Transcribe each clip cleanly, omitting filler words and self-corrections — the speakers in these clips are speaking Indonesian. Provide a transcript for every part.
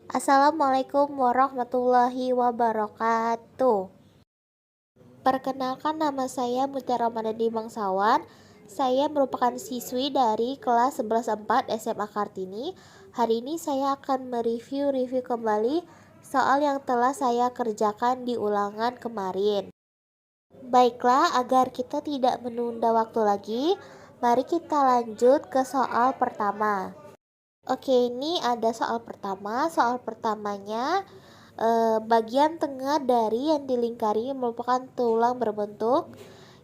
Assalamualaikum warahmatullahi wabarakatuh. Perkenalkan, nama saya Mutiara Ramadhani Bangsawan. Saya merupakan siswi dari kelas 11-4 SMA Kartini. Hari ini saya akan mereview kembali soal yang telah saya kerjakan di ulangan kemarin. Baiklah, agar kita tidak menunda waktu lagi, mari kita lanjut ke soal pertama. Oke, ini ada soal pertama. Soal pertamanya, bagian tengah dari yang dilingkari merupakan tulang berbentuk.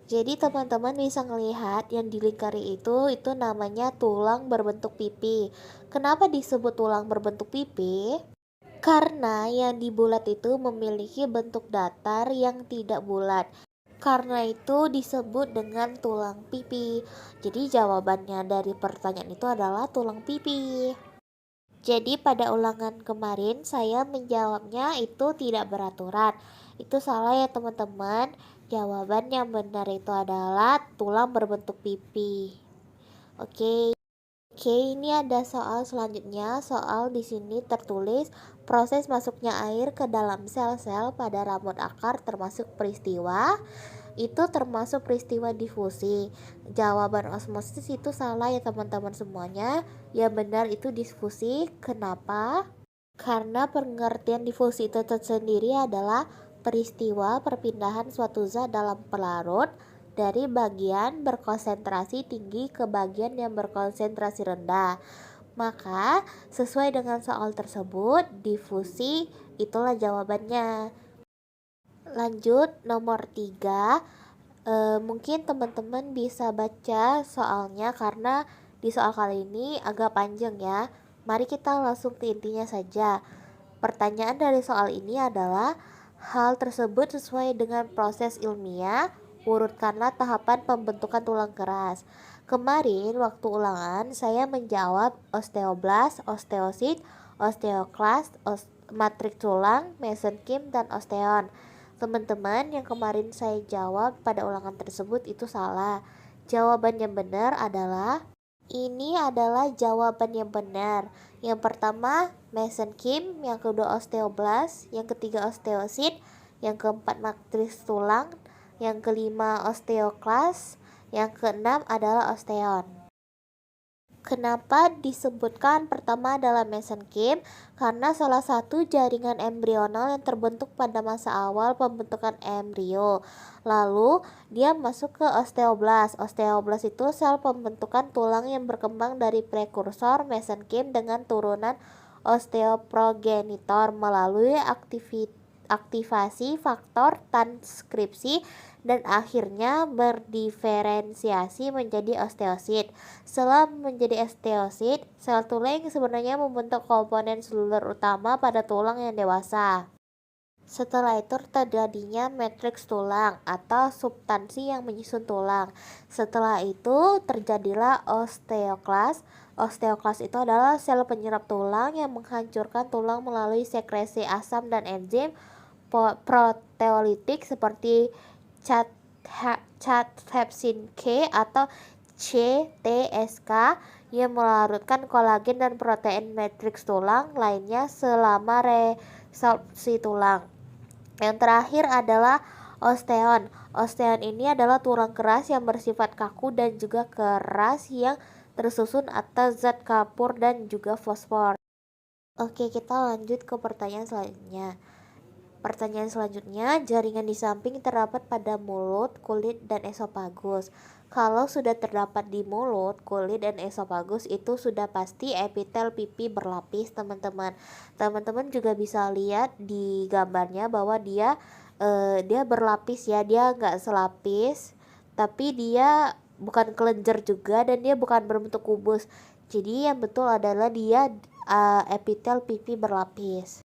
Jadi teman-teman bisa melihat yang dilingkari itu namanya tulang berbentuk pipi. Kenapa disebut tulang berbentuk pipi? Karena yang di bulat itu memiliki bentuk datar yang tidak bulat. Karena itu disebut dengan tulang pipi. Jadi jawabannya dari pertanyaan itu adalah tulang pipi. Jadi pada ulangan kemarin saya menjawabnya itu tidak beraturan. Itu salah ya teman-teman. Jawaban yang benar itu adalah tulang berbentuk pipi. Oke. Oke, ini ada soal selanjutnya. Soal di sini tertulis proses masuknya air ke dalam sel-sel pada rambut akar termasuk peristiwa. Itu termasuk peristiwa difusi. Jawaban osmosis itu salah ya teman-teman semuanya. Yang benar itu difusi. Kenapa? Karena pengertian difusi itu tersendiri adalah peristiwa perpindahan suatu zat dalam pelarut dari bagian berkonsentrasi tinggi ke bagian yang berkonsentrasi rendah. Maka sesuai dengan soal tersebut, difusi itulah jawabannya. Lanjut nomor 3. Mungkin teman-teman bisa baca soalnya karena di soal kali ini agak panjang ya. Mari kita langsung ke intinya saja. Pertanyaan dari soal ini adalah hal tersebut sesuai dengan proses ilmiah. Urutkanlah tahapan pembentukan tulang keras. Kemarin waktu ulangan saya menjawab osteoblast, osteosit, osteoklas, matriks tulang, mesenkim, dan osteon. Teman-teman, yang kemarin saya jawab pada ulangan tersebut itu salah. Jawaban yang benar adalah ini adalah jawaban yang benar. Yang pertama mesenkim, yang kedua osteoblast, yang ketiga osteosit, yang keempat matriks tulang, yang kelima osteoklas, yang keenam adalah osteon. Kenapa disebutkan pertama adalah mesenkim? Karena salah satu jaringan embrional yang terbentuk pada masa awal pembentukan embrio. Lalu dia masuk ke osteoblast. Osteoblast itu sel pembentukan tulang yang berkembang dari prekursor mesenkim dengan turunan osteoprogenitor melalui aktivasi faktor transkripsi dan akhirnya berdiferensiasi menjadi osteosit. Setelah menjadi osteosit, sel tulang sebenarnya membentuk komponen seluler utama pada tulang yang dewasa. Setelah itu terjadinya matriks tulang atau substansi yang menyusun tulang. Setelah itu terjadilah osteoklas. Osteoklas itu adalah sel penyerap tulang yang menghancurkan tulang melalui sekresi asam dan enzim proteolitik seperti cathepsin K atau CTSK yang melarutkan kolagen dan protein matriks tulang lainnya selama resorpsi tulang. Yang terakhir adalah osteon. Osteon ini adalah tulang keras yang bersifat kaku dan juga keras yang tersusun atas zat kapur dan juga fosfor. Oke, kita lanjut ke pertanyaan selanjutnya. Pertanyaan selanjutnya, jaringan di samping terdapat pada mulut, kulit, dan esofagus. Kalau sudah terdapat di mulut, kulit, dan esofagus itu sudah pasti epitel pipi berlapis, teman-teman. Teman-teman juga bisa lihat di gambarnya bahwa dia berlapis ya, dia nggak selapis, tapi dia bukan kelenjar juga dan dia bukan berbentuk kubus. Jadi yang betul adalah dia epitel pipi berlapis.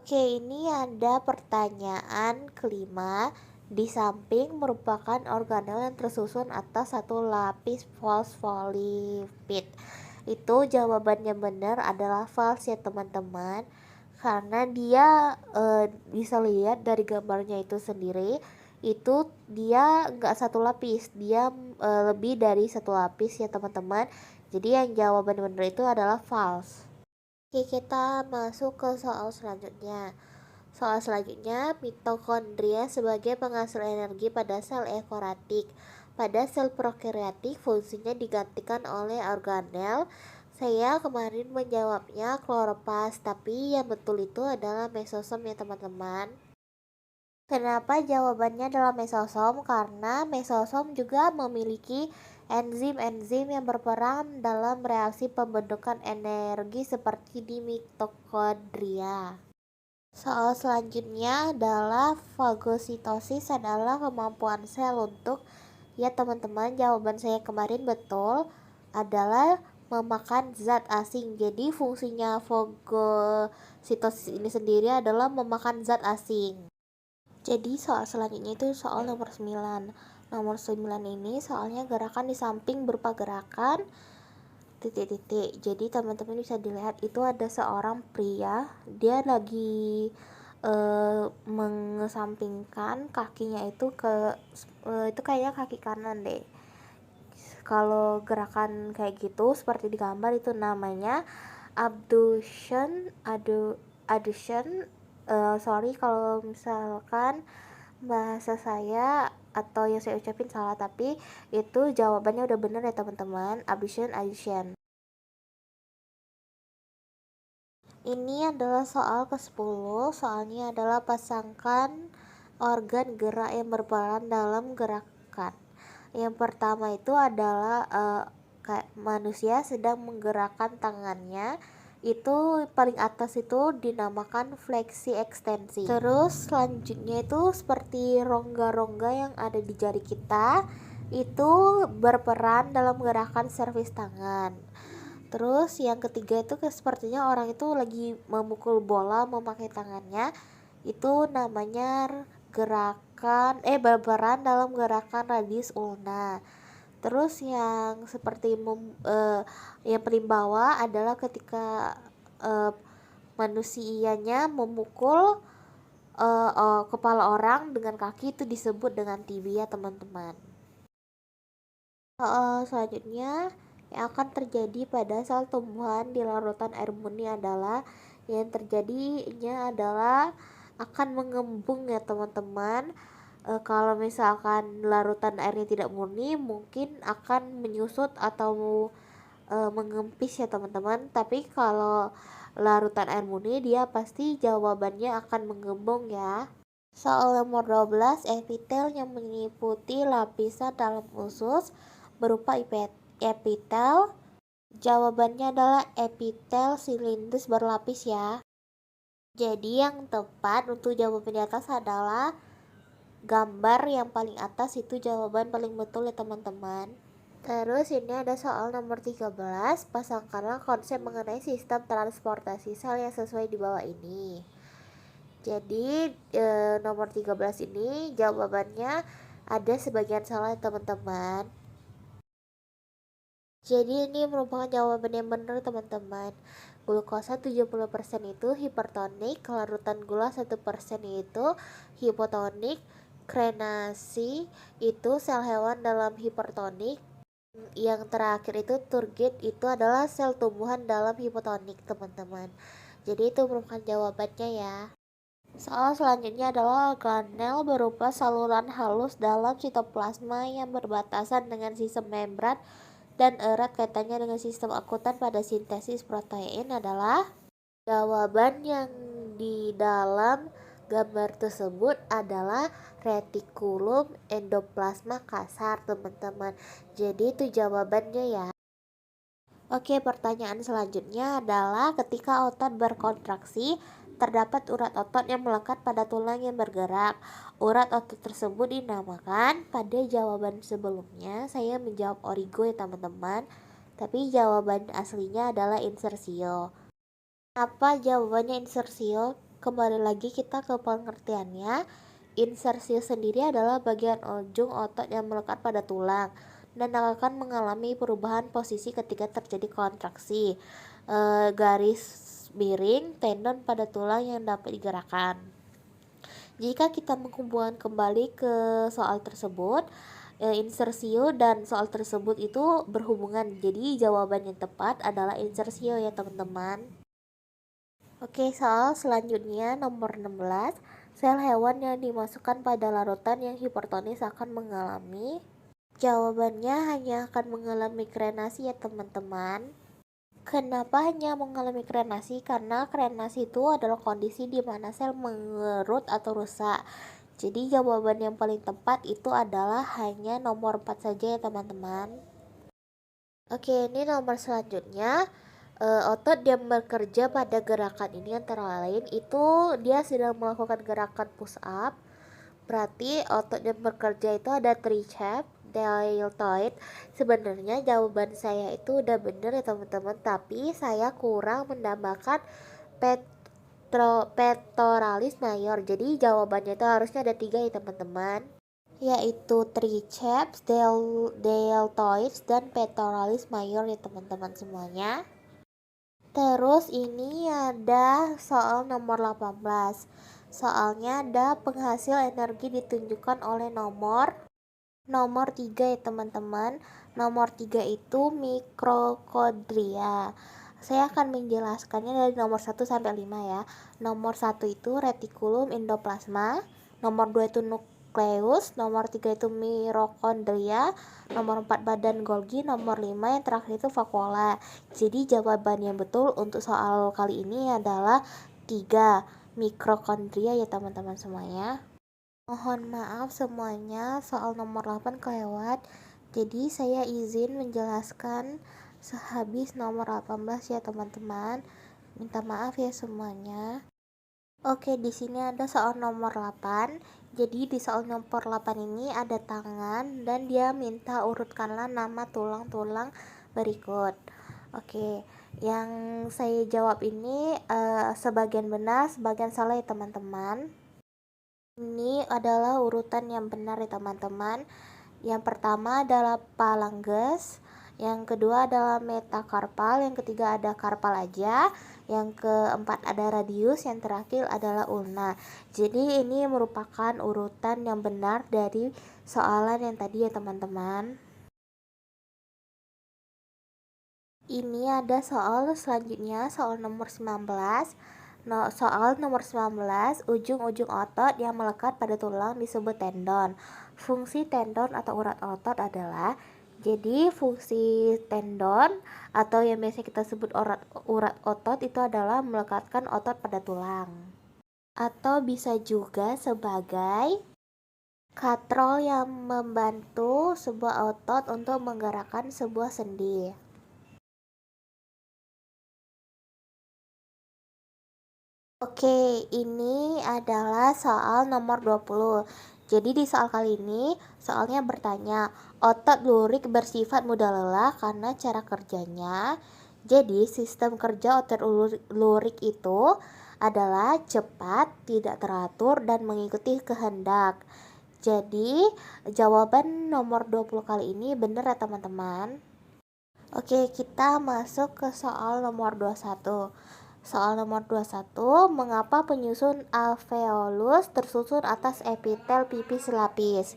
Oke, ini ada pertanyaan kelima. Di samping merupakan organel yang tersusun atas satu lapis fosfolipid. Itu jawabannya benar adalah false ya teman-teman. Karena dia bisa lihat dari gambarnya itu sendiri, itu dia nggak satu lapis, dia lebih dari satu lapis ya teman-teman. Jadi yang jawaban benar itu adalah false. Oke, kita masuk ke soal selanjutnya. Soal selanjutnya, mitokondria sebagai penghasil energi pada sel eukariotik. Pada sel prokaryotik, fungsinya digantikan oleh organel. Saya kemarin menjawabnya kloroplas, tapi yang betul itu adalah mesosom ya teman-teman. Kenapa jawabannya adalah mesosom? Karena mesosom juga memiliki enzim-enzim yang berperan dalam reaksi pembentukan energi seperti di mitokondria. Soal selanjutnya adalah fagositosis adalah kemampuan sel untuk, ya teman-teman, jawaban saya kemarin betul, adalah memakan zat asing. Jadi fungsinya fagositosis ini sendiri adalah memakan zat asing. Jadi soal selanjutnya itu soal nomor 9. Nomor 9 ini soalnya gerakan di samping berupa gerakan titik-titik. Jadi teman-teman bisa dilihat itu ada seorang pria, dia lagi mengesampingkan kakinya itu ke itu kayaknya kaki kanan deh. Kalau gerakan kayak gitu seperti di gambar itu namanya abduction. Sorry kalau misalkan bahasa saya atau yang saya ucapin salah, tapi itu jawabannya udah bener ya teman-teman. Abduction. Ini adalah soal ke-10. Soalnya adalah pasangkan organ gerak yang berperan dalam gerakan. Yang pertama itu adalah kayak manusia sedang menggerakkan tangannya. Itu paling atas itu dinamakan fleksi ekstensi. Terus selanjutnya itu seperti rongga-rongga yang ada di jari kita itu berperan dalam gerakan servis tangan. Terus yang ketiga itu sepertinya orang itu lagi memukul bola memakai tangannya. Itu namanya gerakan berperan dalam gerakan radius ulna. Terus yang seperti yang paling bawah adalah ketika manusianya memukul kepala orang dengan kaki, itu disebut dengan tibia teman-teman. Selanjutnya yang akan terjadi pada sel tumbuhan di larutan air murni adalah yang terjadinya adalah akan mengembung ya teman-teman. Kalau misalkan larutan airnya tidak murni mungkin akan menyusut atau mengempis ya teman-teman, tapi kalau larutan air murni dia pasti jawabannya akan mengembung ya. Soal nomor 12, epitel yang meliputi lapisan dalam usus berupa epitel. Jawabannya adalah epitel silindris berlapis ya. Jadi yang tepat untuk jawaban di atas adalah gambar yang paling atas, itu jawaban paling betul ya teman-teman. Terus ini ada soal nomor 13, pasangkanlah konsep mengenai sistem transportasi sel yang sesuai di bawah ini. Jadi nomor 13 ini jawabannya ada sebagian salah teman-teman. Jadi ini merupakan jawaban yang benar teman-teman. Glukosa 70% itu hipertonik, larutan gula 1% itu hipotonik, krenasi itu sel hewan dalam hipertonik. Yang terakhir itu turgid itu adalah sel tumbuhan dalam hipotonik teman-teman. Jadi itu merupakan jawabannya ya. Soal selanjutnya adalah organel berupa saluran halus dalam sitoplasma yang berbatasan dengan sistem membran dan erat kaitannya dengan sistem akutan pada sintesis protein adalah jawaban yang di dalam gambar tersebut adalah retikulum endoplasma kasar teman-teman. Jadi itu jawabannya ya. Oke, pertanyaan selanjutnya adalah ketika otot berkontraksi terdapat urat otot yang melekat pada tulang yang bergerak. Urat otot tersebut dinamakan. Pada jawaban sebelumnya saya menjawab origo ya teman-teman, tapi jawaban aslinya adalah insersio. Apa jawabannya insersio? Kembali lagi kita ke pengertiannya. Insersio sendiri adalah bagian ujung otot yang melekat pada tulang dan akan mengalami perubahan posisi ketika terjadi kontraksi. Garis miring tendon pada tulang yang dapat digerakkan. Jika kita menghubungkan kembali ke soal tersebut, insersio dan soal tersebut itu berhubungan. Jadi jawaban yang tepat adalah insersio ya teman-teman. Oke, soal selanjutnya nomor 16. Sel hewan yang dimasukkan pada larutan yang hipertonis akan mengalami. Jawabannya hanya akan mengalami krenasi ya teman-teman. Kenapa hanya mengalami krenasi? Karena krenasi itu adalah kondisi di mana sel mengerut atau rusak. Jadi jawaban yang paling tepat itu adalah hanya nomor 4 saja ya teman-teman. Oke, ini nomor selanjutnya. Otot yang bekerja pada gerakan ini antara lain itu dia sedang melakukan gerakan push up. Berarti otot yang bekerja itu ada tricep, deltoid. Sebenarnya jawaban saya itu udah bener ya teman-teman, tapi saya kurang menambahkan pectoralis major. Jadi jawabannya itu harusnya ada 3 ya teman-teman, yaitu triceps, deltoids, dan pectoralis major ya teman-teman semuanya. Terus ini ada soal nomor 18. Soalnya ada penghasil energi ditunjukkan oleh nomor 3 ya teman-teman. Nomor 3 itu mitokondria. Saya akan menjelaskannya dari nomor 1 sampai 5 ya. Nomor 1 itu retikulum endoplasma, nomor 2 itu nukleus, nomor 3 itu mitokondria, nomor 4 badan Golgi, nomor 5 yang terakhir itu vakuola. Jadi jawaban yang betul untuk soal kali ini adalah 3, mitokondria ya teman-teman semuanya. Mohon maaf semuanya, soal nomor 8 kelewat. Jadi saya izin menjelaskan sehabis nomor 18 ya teman-teman. Minta maaf ya semuanya. Oke, di sini ada soal nomor 8. Jadi di soal nomor 8 ini ada tangan dan dia minta urutkanlah nama tulang-tulang berikut. Oke, yang saya jawab ini sebagian benar, sebagian salah ya teman-teman. Ini adalah urutan yang benar ya teman-teman. Yang pertama adalah phalanges, yang kedua adalah metakarpal, yang ketiga ada karpal aja, yang keempat ada radius, yang terakhir adalah ulna. Jadi ini merupakan urutan yang benar dari soalan yang tadi ya teman-teman. Ini ada soal selanjutnya, soal nomor 19. Soal nomor 19, ujung-ujung otot yang melekat pada tulang disebut tendon. Fungsi tendon atau urat otot adalah, jadi fungsi tendon atau yang biasa kita sebut urat otot itu adalah melekatkan otot pada tulang. Atau bisa juga sebagai katrol yang membantu sebuah otot untuk menggerakkan sebuah sendi. Oke, ini adalah soal nomor 20. Jadi di soal kali ini, soalnya bertanya, otot lurik bersifat mudah lelah karena cara kerjanya. Jadi sistem kerja otot lurik itu adalah cepat, tidak teratur, dan mengikuti kehendak. Jadi jawaban nomor 20 kali ini benar ya teman-teman. Oke, kita masuk ke soal nomor 21. Soal nomor 21, mengapa penyusun alveolus tersusun atas epitel pipis selapis?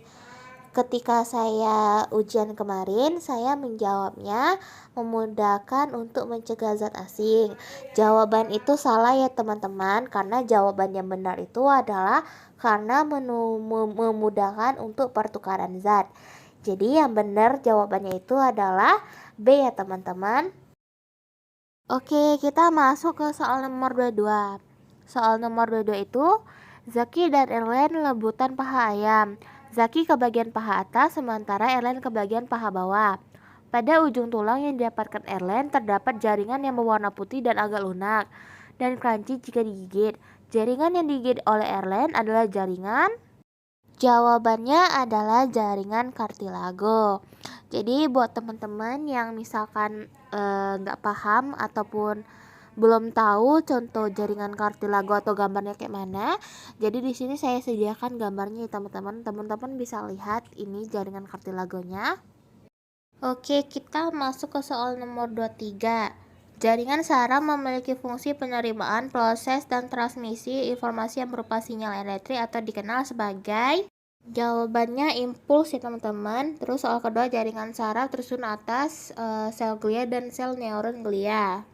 Ketika saya ujian kemarin, saya menjawabnya memudahkan untuk mencegah zat asing. Jawaban itu salah ya teman-teman, karena jawaban yang benar itu adalah karena memudahkan untuk pertukaran zat. Jadi yang benar jawabannya itu adalah B ya teman-teman. Oke, kita masuk ke soal nomor 22. Soal nomor 22 itu, Zaki dan Erlen rebutan paha ayam. Zaki ke bagian paha atas, sementara Erlen ke bagian paha bawah. Pada ujung tulang yang didapatkan Erlen terdapat jaringan yang berwarna putih dan agak lunak, dan crunchy jika digigit. Jaringan yang digigit oleh Erlen adalah jaringan. Jawabannya adalah jaringan kartilago. Jadi buat teman-teman yang misalkan nggak paham ataupun belum tahu contoh jaringan kartilago atau gambarnya kayak mana, jadi di sini saya sediakan gambarnya ya teman-teman. Teman-teman bisa lihat ini jaringan kartilagonya. Oke, kita masuk ke soal nomor 23. Jaringan saraf memiliki fungsi penerimaan, proses, dan transmisi informasi yang berupa sinyal elektrik atau dikenal sebagai, jawabannya impuls ya teman-teman. Terus soal kedua, jaringan saraf tersusun atas sel glia dan sel neuron glia.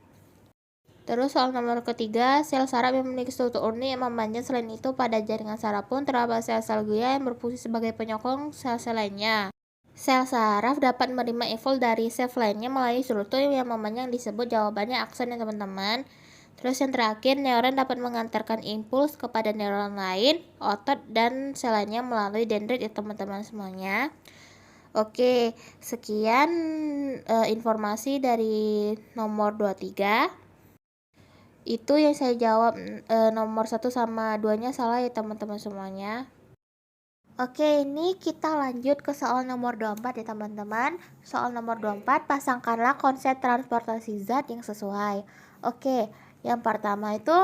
Terus soal nomor ketiga, sel saraf yang memiliki struktur unik yang memanjang. Selain itu, pada jaringan saraf pun terdapat sel-sel glia yang berfungsi sebagai penyokong sel-sel lainnya. Sel saraf dapat menerima info dari sel lainnya melalui struktur yang memanjang disebut jawabannya akson ya teman-teman. Terus yang terakhir, neuron dapat mengantarkan impuls kepada neuron lain, otot, dan sel lainnya melalui dendrit ya teman-teman semuanya. Oke, sekian informasi dari nomor 23. Itu yang saya jawab, nomor 1 sama 2-nya salah ya teman-teman semuanya. Oke, ini kita lanjut ke soal nomor 24 ya teman-teman. Soal nomor 24, pasangkanlah konsep transportasi zat yang sesuai. Oke, yang pertama itu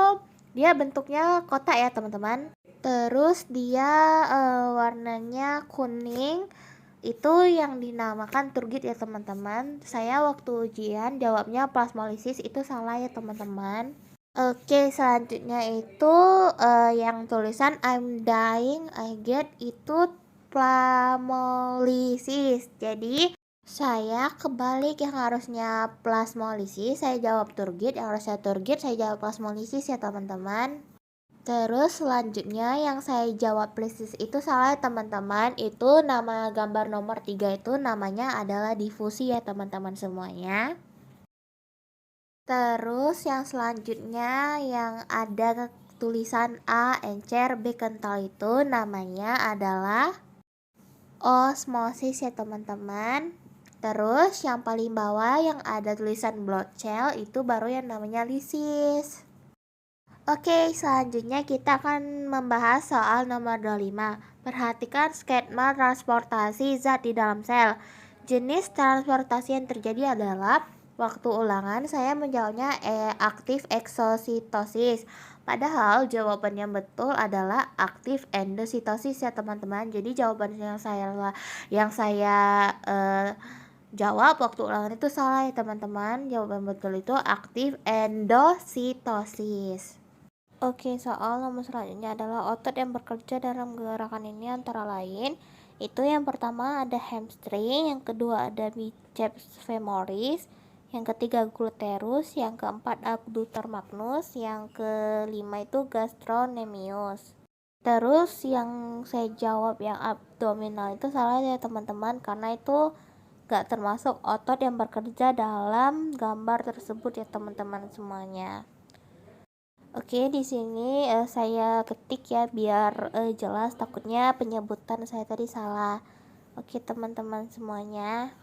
dia bentuknya kotak ya teman-teman. Terus dia warnanya kuning. Itu yang dinamakan turgid ya teman-teman. Saya waktu ujian jawabnya plasmolisis, itu salah ya teman-teman. Oke, selanjutnya itu yang tulisan I'm dying, I get itu plasmolisis. Jadi saya kebalik, yang harusnya plasmolisis saya jawab turgid, yang harusnya turgid saya jawab plasmolisis ya teman-teman. Terus selanjutnya yang saya jawab plisis itu salah ya teman-teman. Itu nama gambar nomor 3 itu namanya adalah difusi ya teman-teman semuanya. Terus yang selanjutnya yang ada tulisan A encer B kental itu namanya adalah osmosis ya teman-teman. Terus yang paling bawah yang ada tulisan blood cell itu baru yang namanya lisis. Oke, selanjutnya kita akan membahas soal nomor 25. Perhatikan skema transportasi zat di dalam sel. Jenis transportasi yang terjadi adalah waktu ulangan saya menjawabnya aktif eksositosis. Padahal jawaban yang betul adalah aktif endositosis ya teman-teman. Jadi jawaban yang saya jawab waktu ulangan itu salah ya teman-teman. Jawaban betul itu aktif endositosis. Oke, soal nomor selanjutnya adalah otot yang bekerja dalam gerakan ini antara lain. Itu yang pertama ada hamstring, yang kedua ada biceps femoris, yang ketiga gluteus, yang keempat abductor magnus, yang kelima itu gastrocnemius. Terus yang saya jawab yang abdominal itu salah ya teman-teman, karena itu gak termasuk otot yang bekerja dalam gambar tersebut ya teman-teman semuanya. Oke, di sini saya ketik ya biar jelas, takutnya penyebutan saya tadi salah. Oke, teman-teman semuanya.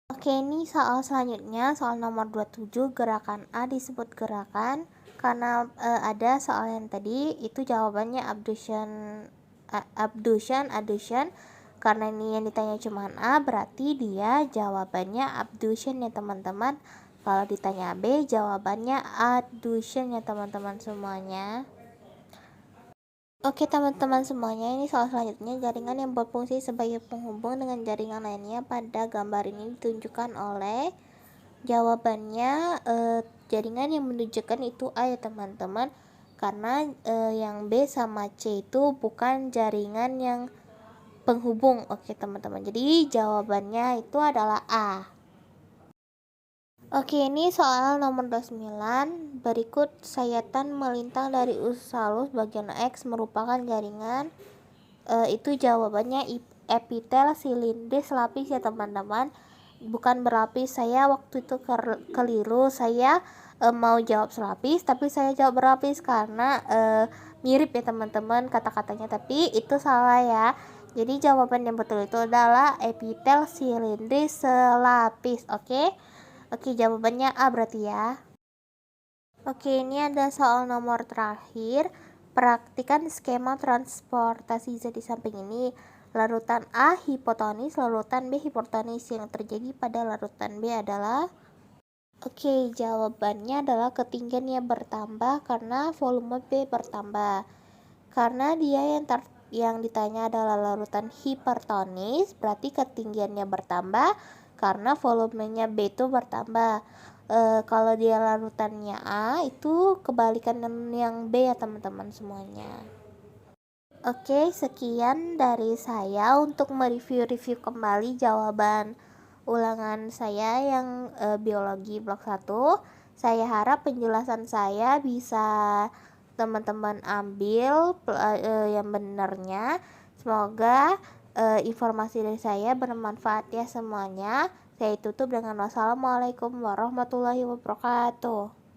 Oke, ini soal selanjutnya, soal nomor 27, gerakan A disebut gerakan karena ada soal yang tadi itu jawabannya adduction. Karena ini yang ditanya cuma A, berarti dia jawabannya abduction ya teman-teman. Kalau ditanya B, jawabannya adduction ya teman-teman semuanya. Oke teman-teman semuanya, ini soal selanjutnya. Jaringan yang berfungsi sebagai penghubung dengan jaringan lainnya pada gambar ini ditunjukkan oleh jawabannya jaringan yang menunjukkan itu A ya teman-teman. Karena yang B sama C itu bukan jaringan yang penghubung. Oke teman-teman, jadi jawabannya itu adalah A. Oke, ini soal nomor 29. Berikut sayatan melintang dari usus halus bagian X merupakan jaringan. Itu jawabannya epitel silindris lapis ya teman-teman. Bukan berlapis. Saya waktu itu keliru. Saya mau jawab selapis, tapi saya jawab berlapis karena mirip ya teman-teman kata-katanya. Tapi itu salah ya. Jadi jawaban yang betul itu adalah epitel silindris selapis. Oke, jawabannya A berarti ya. Oke, ini ada soal nomor terakhir. Praktikan skema transportasi Z di samping ini. Larutan A hipotonis, larutan B hipertonis. Yang terjadi pada larutan B adalah jawabannya adalah ketinggiannya bertambah karena volume B bertambah. Karena dia yang ditanya adalah larutan hipertonis, berarti ketinggiannya bertambah karena volumenya B itu bertambah. Kalau dia larutannya A itu kebalikan yang B ya teman-teman semuanya. Oke, sekian dari saya untuk mereview kembali jawaban ulangan saya yang biologi blok 1. Saya harap penjelasan saya bisa teman-teman ambil yang benarnya. Semoga informasi dari saya bermanfaat ya semuanya. Saya tutup dengan wassalamualaikum warahmatullahi wabarakatuh.